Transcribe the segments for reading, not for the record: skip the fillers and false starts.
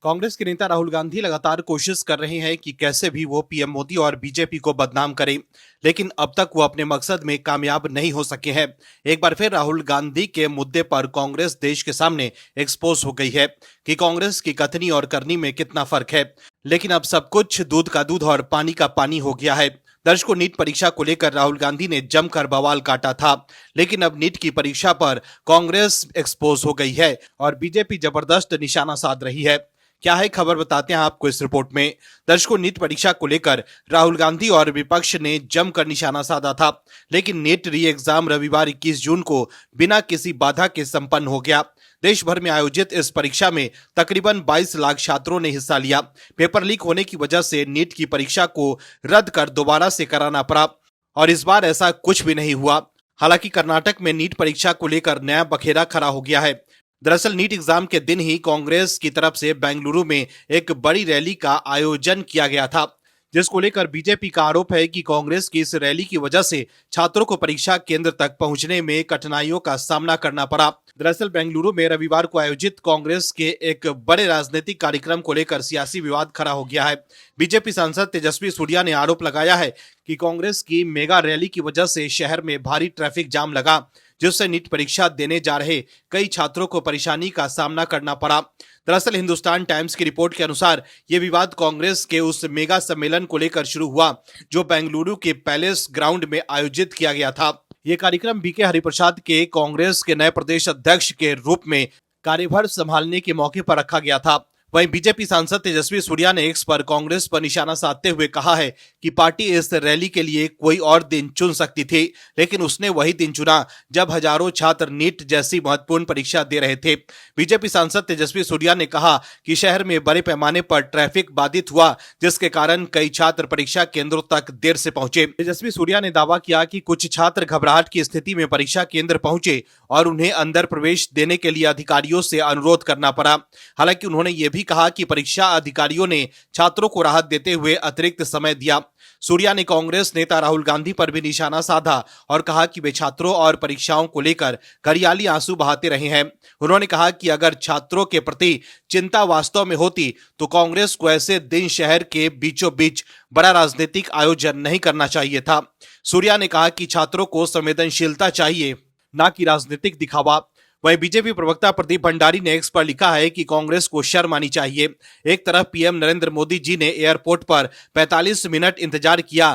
कांग्रेस के नेता राहुल गांधी लगातार कोशिश कर रहे हैं कि कैसे भी वो पीएम मोदी और बीजेपी को बदनाम करें, लेकिन अब तक वो अपने मकसद में कामयाब नहीं हो सके हैं। एक बार फिर राहुल गांधी के मुद्दे पर कांग्रेस देश के सामने एक्सपोज हो गई है कि कांग्रेस की कथनी और करनी में कितना फर्क है। लेकिन अब सब कुछ दूध का दूध और पानी का पानी हो गया है। दर्शकों, नीट परीक्षा को लेकर राहुल गांधी ने जमकर बवाल काटा था, लेकिन अब नीट की परीक्षा पर कांग्रेस एक्सपोज हो गई है और बीजेपी जबरदस्त निशाना साध रही है। क्या है खबर, बताते हैं आपको इस रिपोर्ट में। दर्शकों, नीट परीक्षा को लेकर राहुल गांधी और विपक्ष ने जमकर निशाना साधा था, लेकिन नीट री एग्जाम रविवार 21 जून को बिना किसी बाधा के संपन्न हो गया। देश भर में आयोजित इस परीक्षा में तकरीबन 22 लाख छात्रों ने हिस्सा लिया। पेपर लीक होने की वजह से नीट की परीक्षा को रद्द कर दोबारा से कराना पड़ा और इस बार ऐसा कुछ भी नहीं हुआ। हालांकि कर्नाटक में नीट परीक्षा को लेकर नया बखेरा खड़ा हो गया है। दरअसल नीट एग्जाम के दिन ही कांग्रेस की तरफ से बेंगलुरु में एक बड़ी रैली का आयोजन किया गया था, जिसको लेकर बीजेपी का आरोप है कि कांग्रेस की इस रैली की वजह से छात्रों को परीक्षा केंद्र तक पहुंचने में कठिनाइयों का सामना करना पड़ा। दरअसल बेंगलुरु में रविवार को आयोजित कांग्रेस के एक बड़े राजनीतिक कार्यक्रम को लेकर सियासी विवाद खड़ा हो गया है। बीजेपी सांसद तेजस्वी सूर्या ने आरोप लगाया है कि कांग्रेस की मेगा रैली की वजह से शहर में भारी ट्रैफिक जाम लगा, जिससे नीट परीक्षा देने जा रहे कई छात्रों को परेशानी का सामना करना पड़ा। दरअसल हिंदुस्तान टाइम्स की रिपोर्ट के अनुसार ये विवाद कांग्रेस के उस मेगा सम्मेलन को लेकर शुरू हुआ जो बेंगलुरु के पैलेस ग्राउंड में आयोजित किया गया था। ये कार्यक्रम बीके हरिप्रसाद के कांग्रेस के नए प्रदेश अध्यक्ष के रूप में कार्यभार संभालने के मौके पर रखा गया था। वहीं बीजेपी सांसद तेजस्वी सूर्या ने एक्स पर कांग्रेस पर निशाना साधते हुए कहा है कि पार्टी इस रैली के लिए कोई और दिन चुन सकती थी, लेकिन उसने वही दिन चुना जब हजारों छात्र नीट जैसी महत्वपूर्ण परीक्षा दे रहे थे। बीजेपी सांसद तेजस्वी सूर्या ने कहा कि शहर में बड़े पैमाने पर ट्रैफिक बाधित हुआ, जिसके कारण कई छात्र परीक्षा केंद्रों तक देर से पहुंचे। तेजस्वी सूर्या ने दावा किया कि कुछ छात्र घबराहट की स्थिति में परीक्षा केंद्र पहुंचे और उन्हें अंदर प्रवेश देने के लिए अधिकारियों से अनुरोध करना पड़ा। हालांकि उन्होंने ये भी कहा कि परीक्षा अधिकारियों ने छात्रों को राहत देते हुए अतिरिक्त समय दिया। सूर्या ने कांग्रेस नेता राहुल गांधी पर भी निशाना साधा और कहा कि वे छात्रों और परीक्षाओं को लेकर घरियाली आंसू बहाते रहे हैं। उन्होंने कहा कि अगर छात्रों के प्रति चिंता वास्तव में होती तो कांग्रेस को ऐसे दिन शहर के बीचों बीच बड़ा राजनीतिक आयोजन नहीं करना चाहिए था। सूर्या ने कहा कि छात्रों को संवेदनशीलता चाहिए, न कि राजनीतिक दिखावा। वहीं बीजेपी प्रवक्ता प्रदीप भंडारी ने एक्स पर लिखा है कि कांग्रेस को शर्म आनी चाहिए। एक तरफ पीएम नरेंद्र मोदी जी ने एयरपोर्ट पर 45 मिनट इंतजार किया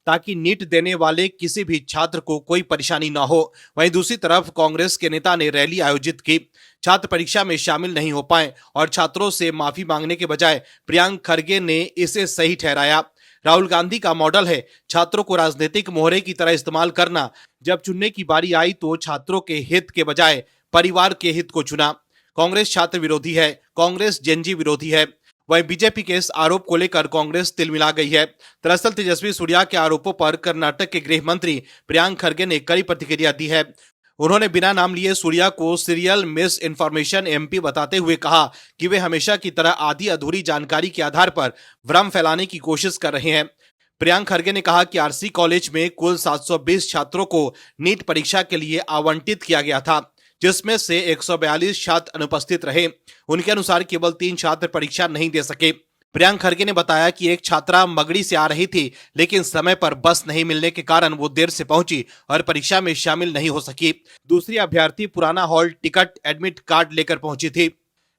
ताकि नीट देने वाले किसी भी छात्र को कोई परेशानी न हो, वहीं दूसरी तरफ कांग्रेस के नेता ने रैली आयोजित की। छात्र परीक्षा में शामिल नहीं हो पाए और छात्रों से माफी मांगने के बजाय प्रियंक खरगे ने इसे सही ठहराया। राहुल गांधी का मॉडल है छात्रों को राजनीतिक मोहरे की तरह इस्तेमाल करना। जब चुनने की बारी आई तो छात्रों के हित के बजाय परिवार के हित को चुना। कांग्रेस छात्र विरोधी है, कांग्रेस जेनजी विरोधी है। वहीं बीजेपी के इस आरोप को लेकर कांग्रेस तिलमिला गई है। दरअसल तेजस्वी सूर्या के आरोपों पर कर्नाटक के गृह मंत्री प्रियंक खरगे ने कड़ी प्रतिक्रिया दी है। उन्होंने बिना नाम लिए सूर्या को सीरियल मिस इन्फॉर्मेशन एमपी बताते हुए कहा कि वे हमेशा की तरह आधी अधूरी जानकारी के आधार पर भ्रम फैलाने की कोशिश कर रहे हैं। प्रियंक खरगे ने कहा कि आरसी कॉलेज में कुल 720 छात्रों को नीट परीक्षा के लिए आवंटित किया गया था, जिसमें से 142 छात्र अनुपस्थित रहे। उनके अनुसार केवल 3 छात्र परीक्षा नहीं दे सके। प्रियंक खरगे ने बताया कि एक छात्रा मगड़ी से आ रही थी, लेकिन समय पर बस नहीं मिलने के कारण वो देर से पहुंची और परीक्षा में शामिल नहीं हो सकी। दूसरी अभ्यर्थी पुराना हॉल टिकट एडमिट कार्ड लेकर पहुंची थी,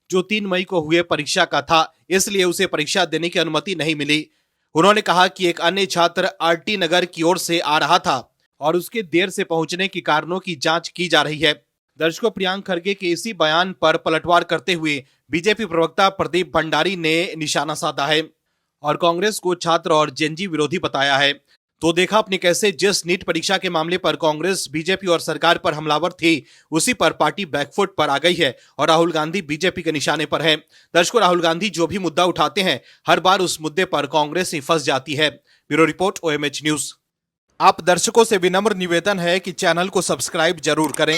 जो 3 मई को हुए परीक्षा का था, इसलिए उसे परीक्षा देने की अनुमति नहीं मिली। उन्होंने कहा कि एक अन्य छात्र आरटी नगर की ओर से आ रहा था और उसके देर से पहुंचने के कारणों की जांच की जा रही है। दर्शकों, प्रियंक खरगे के इसी बयान पर पलटवार करते हुए बीजेपी प्रवक्ता प्रदीप भंडारी ने निशाना साधा है और कांग्रेस को छात्र और जेनजी विरोधी बताया है। तो देखा आपने कैसे जिस नीट परीक्षा के मामले पर कांग्रेस बीजेपी और सरकार पर हमलावर थी, उसी पर पार्टी बैकफुट पर आ गई है और राहुल गांधी बीजेपी के निशाने पर है। दर्शकों, राहुल गांधी जो भी मुद्दा उठाते हैं, हर बार उस मुद्दे पर कांग्रेस ही फंस जाती है। Bureau report, OMH news. आप दर्शकों से विनम्र निवेदन है कि चैनल को सब्सक्राइब जरूर करें